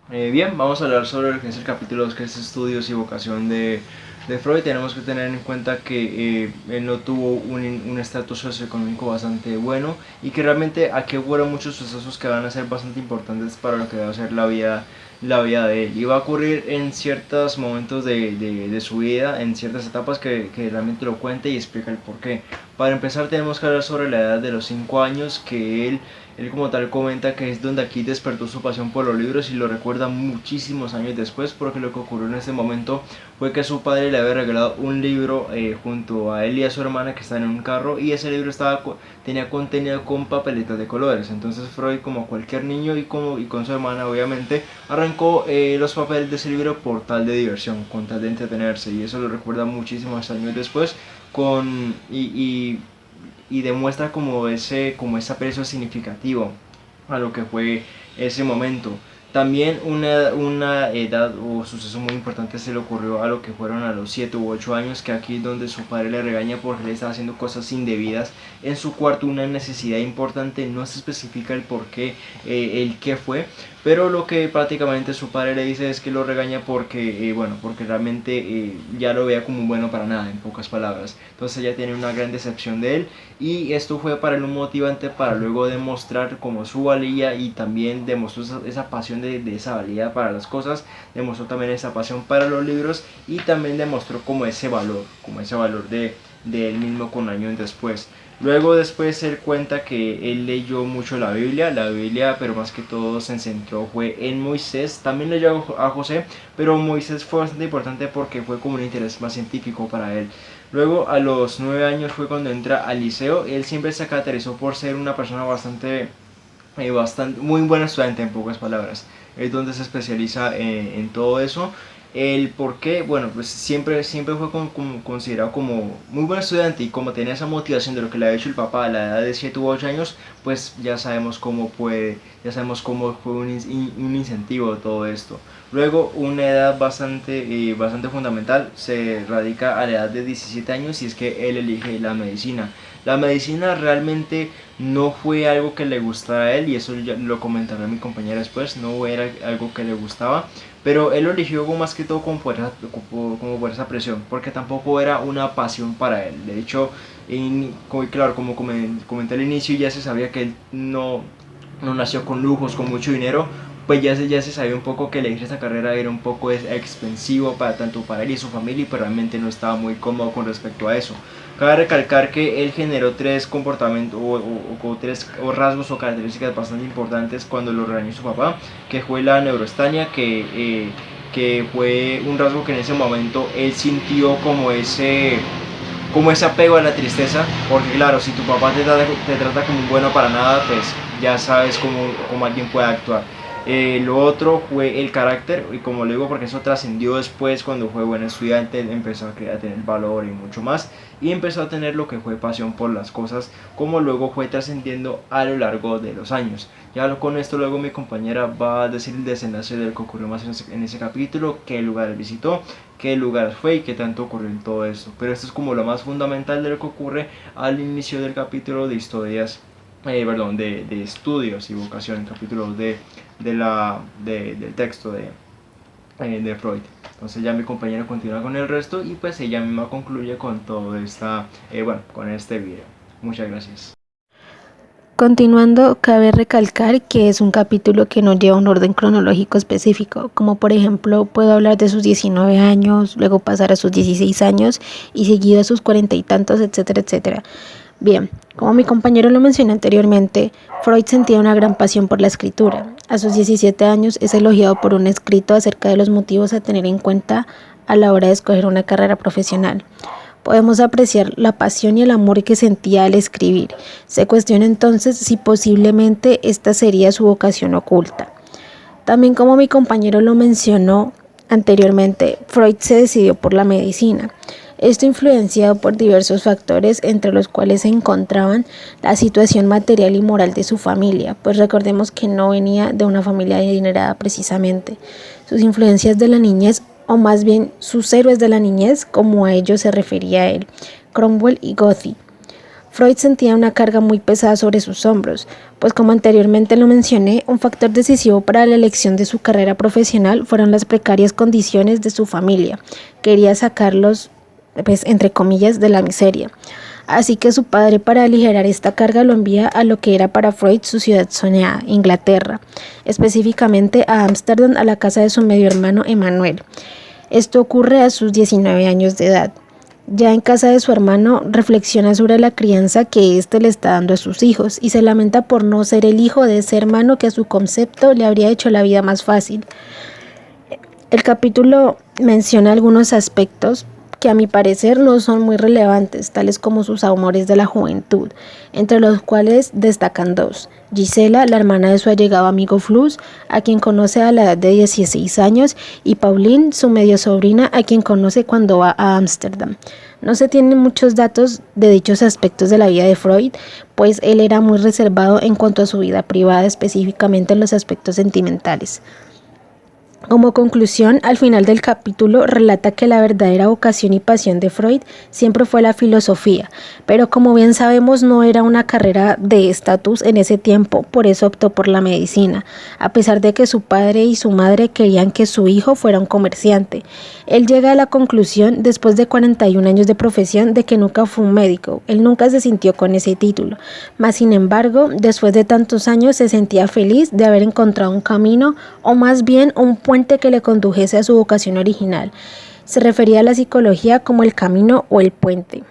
Bien, vamos a hablar sobre lo que es el capítulo 2, que es estudios y vocación de Freud. Tenemos que tener en cuenta que él no tuvo un estatus socioeconómico bastante bueno y que realmente aquí hubo muchos sucesos que van a ser bastante importantes para lo que va a ser la vida de él. Y va a ocurrir en ciertos momentos de su vida, en ciertas etapas que realmente lo cuente y explica el porqué. Para empezar tenemos que hablar sobre la edad de los 5 años, que él como tal comenta que es donde aquí despertó su pasión por los libros y lo recuerda muchísimos años después, porque lo que ocurrió en ese momento fue que su padre le había regalado un libro junto a él y a su hermana, que están en un carro, y ese libro tenía contenido con papeletas de colores. Entonces Freud, como cualquier niño y con su hermana obviamente, arrancó los papeles de ese libro por tal de diversión, con tal de entretenerse, y eso lo recuerda muchísimos años después con y demuestra como ese aprecio significativo a lo que fue ese momento. También una edad o suceso muy importante se le ocurrió a lo que fueron a los 7 u 8 años, que aquí es donde su padre le regaña porque le estaba haciendo cosas indebidas en su cuarto, una necesidad importante, no se especifica el por qué, el qué fue, pero lo que prácticamente su padre le dice es que lo regaña porque, porque realmente ya lo veía como un bueno para nada, en pocas palabras. Entonces ella tiene una gran decepción de él y esto fue para él un motivante para luego demostrar como su valía, y también demostró esa pasión de esa valía para las cosas, demostró también esa pasión para los libros y también demostró como ese valor de él mismo con años después. Luego después él cuenta que él leyó mucho la Biblia, pero más que todo se centró fue en Moisés. También leyó a José, pero Moisés fue bastante importante porque fue como un interés más científico para él. Luego a los 9 años fue cuando entra al liceo. Él siempre se caracterizó por ser una persona bastante muy buena estudiante, en pocas palabras. Es donde se especializa en todo eso. El por qué, bueno, pues siempre fue considerado como muy buen estudiante, y como tenía esa motivación de lo que le había hecho el papá a la edad de 7 u 8 años, pues ya sabemos cómo fue un incentivo de todo esto. Luego, una edad bastante fundamental se radica a la edad de 17 años, y es que él elige la medicina. La medicina realmente no fue algo que le gustara a él, y eso ya lo comentará mi compañera después, no era algo que le gustaba, pero él lo eligió más que todo como por esa presión, porque tampoco era una pasión para él. De hecho, claro, como comenté al inicio, ya se sabía que él no nació con lujos, con mucho dinero, pues ya se sabía un poco que elegir esta carrera era un poco expensivo tanto para él y su familia, y pues realmente no estaba muy cómodo con respecto a eso. Cabe recalcar que él generó tres comportamientos tres rasgos o características bastante importantes cuando lo regañó su papá, que fue la neurostania, que fue un rasgo que en ese momento él sintió como ese apego a la tristeza, porque claro, si tu papá te trata como un bueno para nada, pues ya sabes cómo alguien puede actuar. Lo otro fue el carácter, y como lo digo porque eso trascendió después cuando fue buen estudiante, empezó a tener valor y mucho más, y empezó a tener lo que fue pasión por las cosas, como luego fue trascendiendo a lo largo de los años. Ya con esto luego mi compañera va a decir el desenlace del que ocurrió más en ese capítulo, qué lugar visitó, qué lugar fue y qué tanto ocurrió en todo esto. Pero esto es como lo más fundamental de lo que ocurre al inicio del capítulo de historias, de estudios y vocación, el capítulo del texto de Freud. Entonces ya mi compañera continúa con el resto y pues ella misma concluye con con este video. Muchas gracias. Continuando, cabe recalcar que es un capítulo que no lleva un orden cronológico específico, como por ejemplo puedo hablar de sus 19 años, luego pasar a sus 16 años y seguido a sus 40 y tantos, etcétera, etcétera. Bien, como mi compañero lo mencionó anteriormente, Freud sentía una gran pasión por la escritura. A sus 17 años es elogiado por un escrito acerca de los motivos a tener en cuenta a la hora de escoger una carrera profesional. Podemos apreciar la pasión y el amor que sentía al escribir. Se cuestiona entonces si posiblemente esta sería su vocación oculta. También, como mi compañero lo mencionó anteriormente, Freud se decidió por la medicina. Esto influenciado por diversos factores, entre los cuales se encontraban la situación material y moral de su familia, pues recordemos que no venía de una familia adinerada precisamente. Sus influencias de la niñez, o más bien sus héroes de la niñez, como a ellos se refería él, Cromwell y Goethe. Freud sentía una carga muy pesada sobre sus hombros, pues como anteriormente lo mencioné, un factor decisivo para la elección de su carrera profesional fueron las precarias condiciones de su familia. Quería sacarlos, pues, entre comillas, de la miseria. Así que su padre, para aligerar esta carga, lo envía a lo que era para Freud su ciudad soñada, Inglaterra, específicamente a Ámsterdam, a la casa de su medio hermano Emanuel. Esto ocurre a sus 19 años de edad. Ya en casa de su hermano, reflexiona sobre la crianza que éste le está dando a sus hijos y se lamenta por no ser el hijo de ese hermano que a su concepto le habría hecho la vida más fácil. El capítulo menciona algunos aspectos que a mi parecer no son muy relevantes, tales como sus amores de la juventud, entre los cuales destacan dos: Gisela, la hermana de su allegado amigo Flus, a quien conoce a la edad de 16 años, y Pauline, su medio sobrina, a quien conoce cuando va a Ámsterdam. No se tienen muchos datos de dichos aspectos de la vida de Freud, pues él era muy reservado en cuanto a su vida privada, específicamente en los aspectos sentimentales. Como conclusión, al final del capítulo relata que la verdadera vocación y pasión de Freud siempre fue la filosofía, pero como bien sabemos no era una carrera de estatus en ese tiempo, por eso optó por la medicina, a pesar de que su padre y su madre querían que su hijo fuera un comerciante. Él llega a la conclusión, después de 41 años de profesión, de que nunca fue un médico, él nunca se sintió con ese título, mas sin embargo, después de tantos años se sentía feliz de haber encontrado un camino, o más bien un puente que le condujese a su vocación original. Se refería a la psicología como el camino o el puente.